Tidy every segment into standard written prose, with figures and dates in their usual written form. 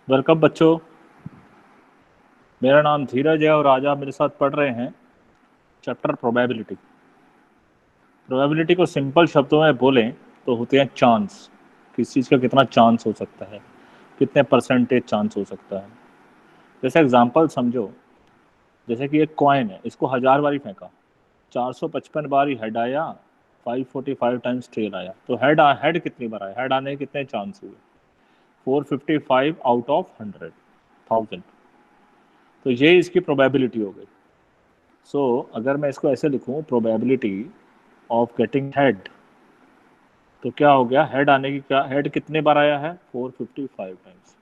Welcome बच्चों। मेरा नाम धीरज है और आज आप मेरे साथ पढ़ रहे हैं चैप्टर प्रोबेबिलिटी। प्रोबेबिलिटी को सिंपल शब्दों में बोलें तो होते हैं चांस। किस चीज़ का कितना चांस हो सकता है, कितने परसेंटेज चांस हो सकता है। जैसे एग्जांपल समझो, जैसे कि एक कॉइन है, इसको 1000 बारी फेंका, 455 बारी हेड आया, 545 टाइम्स टेल आया। तो हेड कितनी बार आया, हेड आने के कितने चांस हुए? 455 आउट ऑफ 100,000। तो ये इसकी प्रोबेबिलिटी हो गई। सो अगर मैं इसको ऐसे लिखूं, प्रोबेबिलिटी ऑफ गेटिंग हेड, तो क्या हो गया, हेड आने की, क्या हेड कितने बार आया है? 455 times,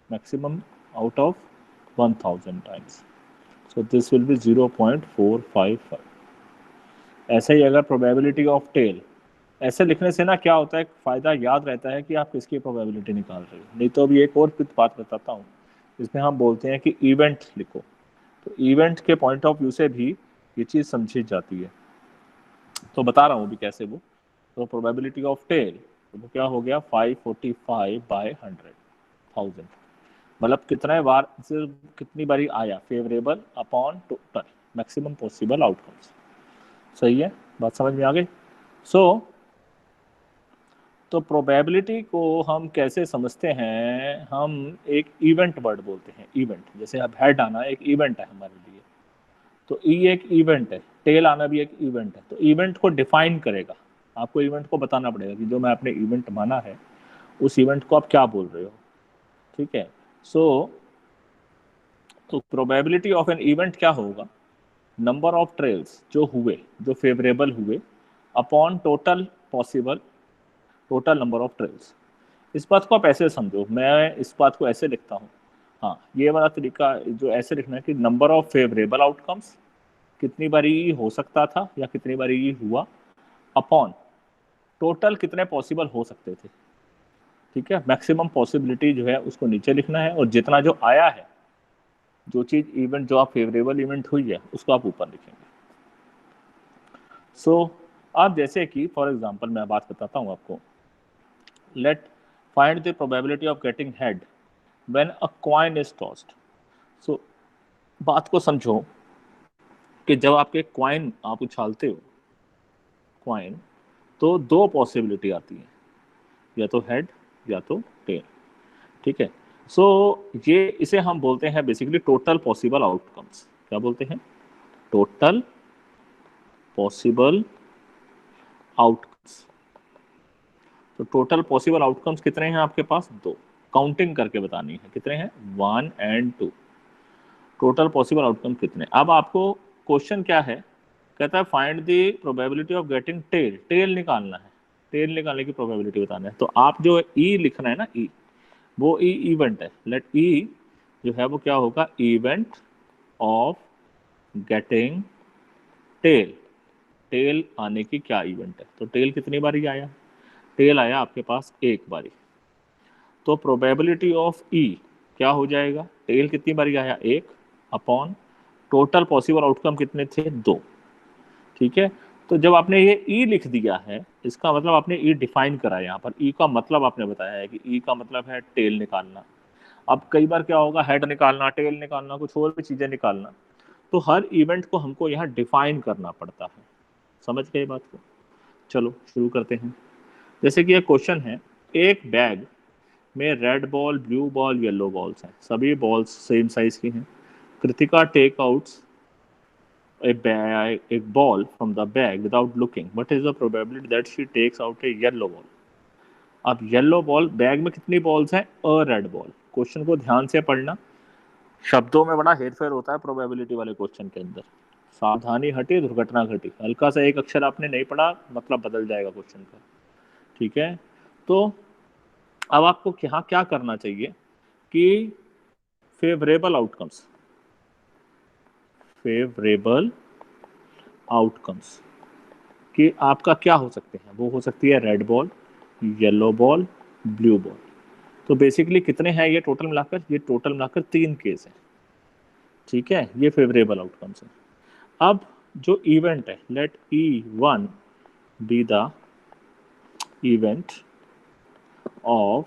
maximum out of 1000 times. So this will be 0.455। ऐसे ही अगर प्रोबेबिलिटी ऑफ टेल, ऐसे लिखने से ना क्या होता है, एक फ़ायदा याद रहता है कि आप किसकी प्रोबेबिलिटी निकाल रहे हो। नहीं तो अभी एक और बात बताता हूँ, इसमें हम बोलते हैं कि इवेंट लिखो। तो इवेंट के पॉइंट ऑफ व्यू से भी ये चीज़ समझी जाती है। तो बता रहा हूँ अभी कैसे वो। तो प्रोबेबिलिटी ऑफ टेल, तो वो क्या हो गया, 545/100,000। मतलब कितने बार से, कितनी बारी आया, favourable upon total, maximum possible outcomes. सही है, बात समझ में आ गई। सो तो प्रोबेबिलिटी को हम कैसे समझते हैं, हम एक इवेंट वर्ड बोलते हैं। इवेंट, जैसे अब हेड आना एक इवेंट है हमारे लिए, तो ई एक इवेंट है, टेल आना भी एक इवेंट है। तो इवेंट को डिफाइन करेगा, आपको इवेंट को बताना पड़ेगा कि जो मैं आपने इवेंट माना है उस इवेंट को आप क्या बोल रहे हो। ठीक है। सो तो प्रोबेबिलिटी ऑफ एन इवेंट क्या होगा, नंबर ऑफ ट्रेल्स जो हुए, जो फेवरेबल हुए, upon total possible, total number of trails. इस बात को आप ऐसे समझो, मैं इस बात को ऐसे लिखता हूँ। हाँ, ये वाला तरीका जो ऐसे लिखना है कि नंबर ऑफ फेवरेबल आउटकम्स, कितनी बारी हो सकता था या कितनी बारी हुआ, अपॉन टोटल कितने पॉसिबल हो सकते थे। ठीक है, मैक्सिमम पॉसिबिलिटी जो है उसको नीचे लिखना है, और जितना जो आया है, जो चीज इवेंट जो आप फेवरेबल इवेंट हुई है उसको आप ऊपर लिखेंगे। सो आप जैसे कि फॉर एग्जांपल मैं बात बताता हूँ आपको, let find the probability of getting head when a coin is tossed. So बात को समझो कि जब आपके कॉइन आप उछालते हो, कॉइन, तो दो पॉसिबिलिटी आती है, या तो हेड या तो टेल। ठीक है। सो ये, इसे हम बोलते हैं बेसिकली टोटल पॉसिबल आउटकम्स। क्या बोलते हैं? Total possible outcomes. तो टोटल पॉसिबल आउटकम्स कितने हैं आपके पास? दो। काउंटिंग करके बतानी है कितने हैं, 1 और 2। टोटल पॉसिबल आउटकम कितने? अब आपको क्वेश्चन क्या है, कहता है find the probability of getting tail. Tail निकालना है, टेल निकालने की प्रोबेबिलिटी बताना है। तो आप जो ई लिखना है ना, ई, वो ई इवेंट है। लेट ई जो है वो क्या होगा, event of getting tail. Tail आने की क्या इवेंट है? तो टेल कितनी बारी आया? टेल आया आपके पास एक बारी। तो प्रोबेबिलिटी ऑफ ई क्या हो जाएगा, टेल कितनी बारी आया, एक, अपॉन टोटल पॉसिबल आउटकम कितने थे, दो। ठीक है। तो जब आपने ये ई लिख दिया है, इसका मतलब आपने ई डिफाइन करा है। यहाँ पर ई का मतलब आपने बताया है कि ई का मतलब है टेल निकालना। अब कई बार क्या होगा, हेड निकालना, टेल निकालना, कुछ और भी चीजें निकालना, तो हर इवेंट को हमको यहाँ डिफाइन करना पड़ता है। समझ गए बात को? चलो शुरू करते हैं। जैसे कि एक क्वेश्चन है, एक बैग में red ball, blue ball, yellow balls हैं, सभी बॉल्स सेम साइज की हैं। Kritika take outs a ball from the bag without looking. What is the probability that she takes out a yellow ball? अब yellow ball, bag में कितनी balls हैं? अ red ball. Question को ध्यान से पढ़ना, शब्दों में बड़ा हेरफेर होता है प्रोबेबिलिटी वाले क्वेश्चन के अंदर। सावधानी हटी दुर्घटना घटी। हल्का सा एक अक्षर आपने नहीं पढ़ा, मतलब बदल जाएगा क्वेश्चन का। ठीक है। तो अब आपको यहाँ क्या करना चाहिए कि फेवरेबल आउटकम्स, फेवरेबल आउटकम्स कि आपका क्या हो सकते हैं, वो हो सकती है red ball, yellow ball, blue ball. तो बेसिकली कितने हैं ये टोटल मिलाकर? ये टोटल मिलाकर 3 केस हैं। ठीक है, ये फेवरेबल आउटकम्स हैं। अब जो इवेंट है, let E1 be the event of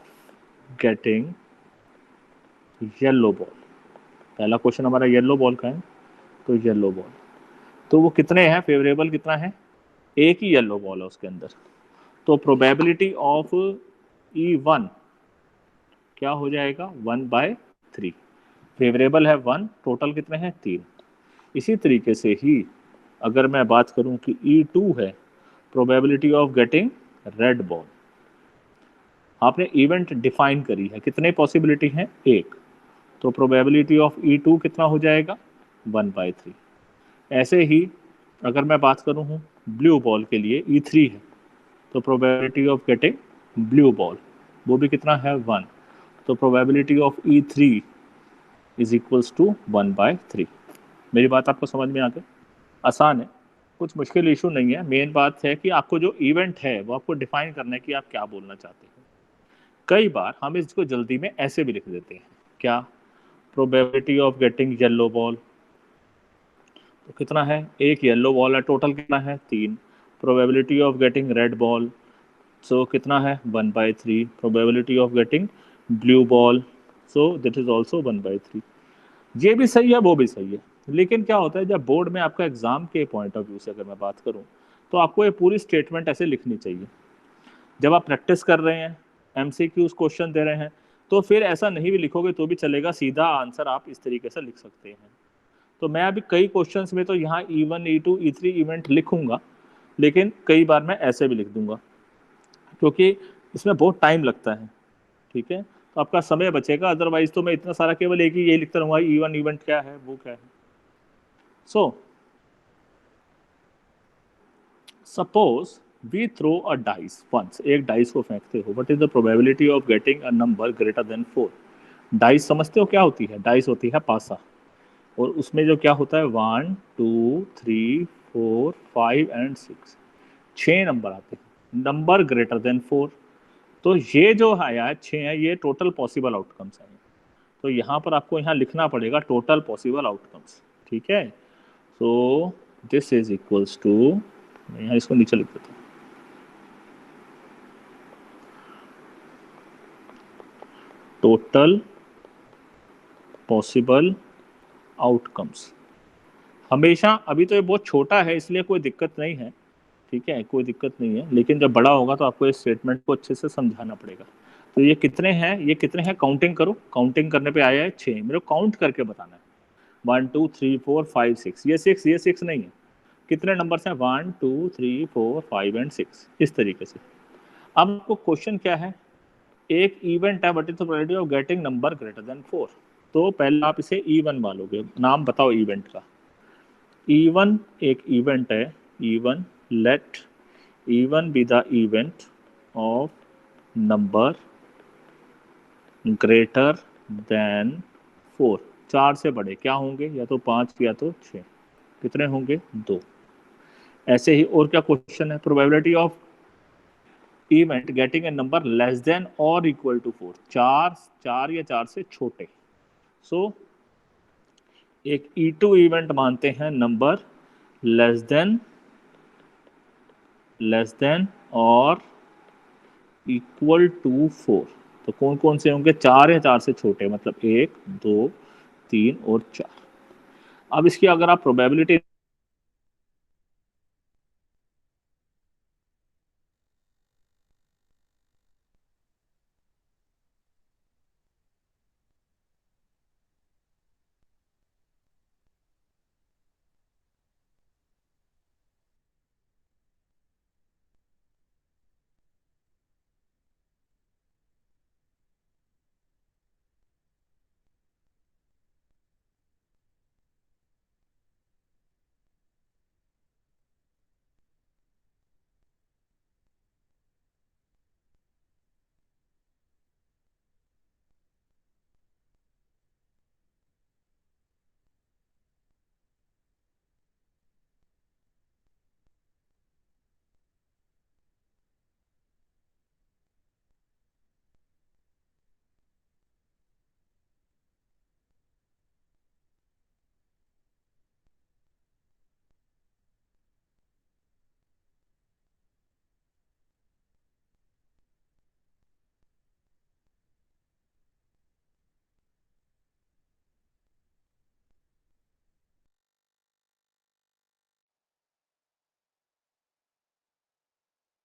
getting yellow ball, पहला क्वेश्चन हमारा येलो बॉल का है, तो येलो बॉल, तो वो कितने हैं, फेवरेबल कितना है, एक ही येलो बॉल है उसके अंदर, तो प्रोबेबिलिटी ऑफ E1 क्या हो जाएगा 1/3, फेवरेबल है 1, टोटल कितने हैं 3। इसी तरीके से ही अगर मैं बात करूं कि E2 है, probability of getting red ball, आपने इवेंट डिफाइन करी है, कितने पॉसिबिलिटी हैं, एक, तो प्रोबेबिलिटी ऑफ E2 कितना हो जाएगा 1/3। ऐसे ही अगर मैं बात करूं हूं ब्लू बॉल के लिए E3 है, तो probability of getting blue ball वो भी कितना है 1, तो probability of E3 is equals to 1/3। मेरी बात आपको समझ में आ गई, आसान है, कुछ मुश्किल इशू नहीं है, मेन बात है कि आपको जो इवेंट है वो आपको डिफाइन करना है कि आप क्या बोलना चाहते हैं। कई बार हम इसको जल्दी में ऐसे भी लिख देते हैं, क्या, probability of getting yellow ball, तो कितना है, एक येलो बॉल है, टोटल कितना है 3, probability of getting red ball, so कितना है 1/3, probability of getting blue ball, so that is also 1/3। ये भी सही है वो भी सही है, लेकिन क्या होता है जब बोर्ड में आपका एग्जाम के पॉइंट ऑफ व्यू से अगर मैं बात करूं, तो आपको ये पूरी स्टेटमेंट ऐसे लिखनी चाहिए। जब आप प्रैक्टिस कर रहे हैं, MCQs क्वेश्चन दे रहे हैं, तो फिर ऐसा नहीं भी लिखोगे तो भी चलेगा, सीधा आंसर आप इस तरीके से लिख सकते हैं। तो मैं अभी कई क्वेश्चंस में तो यहाँ E1 E2 E3 इवेंट लिखूंगा, लेकिन कई बार मैं ऐसे भी लिख दूंगा, क्योंकि इसमें बहुत टाइम लगता है, ठीक है, तो आपका समय बचेगा, अदरवाइज तो मैं इतना सारा केवल एक ही ये लिखता रहूँगा, E1 इवेंट क्या है वो क्या है। So suppose we throw a dice once, एक डाइस को फेंकते हो, what is the probability of getting a number greater than 4। Dice समझते हो क्या होती है, डाइस होती है पासा, और उसमें जो क्या होता है 1 2 3 4 5 एंड 6, 6 नंबर आते हैं, नंबर ग्रेटर देन 4, तो ये जो आया है 6 है, ये टोटल पॉसिबल आउटकम्स हैं, तो यहाँ पर आपको यहाँ लिखना पड़ेगा टोटल पॉसिबल आउटकम्स, ठीक है, so this is equals to, मैं यहाँ इसको नीचे लिख देता हूँ, टोटल पॉसिबल आउटकम्स। हमेशा, अभी तो ये बहुत छोटा है इसलिए कोई दिक्कत नहीं है, ठीक है, कोई दिक्कत नहीं है, लेकिन जब बड़ा होगा तो आपको इस स्टेटमेंट को अच्छे से समझाना पड़ेगा। तो ये कितने हैं, ये कितने हैं, काउंटिंग करो, काउंटिंग करने पे आया है 6, मेरे को काउंट करके बताना है, 1 2 3 4 5 6, ये 6 नहीं है, कितने नंबर हैं 1 2 3 4 5 एंड 6, इस तरीके से। अब आपको क्वेश्चन क्या है, एक इवेंट है, what is the probability of getting number greater than 4, तो पहले आप इसे E1 मानोगे, नाम बताओ इवेंट का, E1 एक इवेंट है, E1 let E1 be the event of number greater than 4, 4 से बड़े क्या होंगे, या तो 5 या तो 6, कितने होंगे 2। ऐसे ही और क्या क्वेश्चन है, probability of event getting a number less than और इक्वल टू 4, 4 या 4 से छोटे, सो एक E2 इवेंट मानते हैं नंबर लेस देन और इक्वल टू 4, तो कौन कौन से होंगे, 4 या 4 से छोटे, मतलब 1 2 3 और 4। अब इसकी अगर आप प्रोबेबिलिटी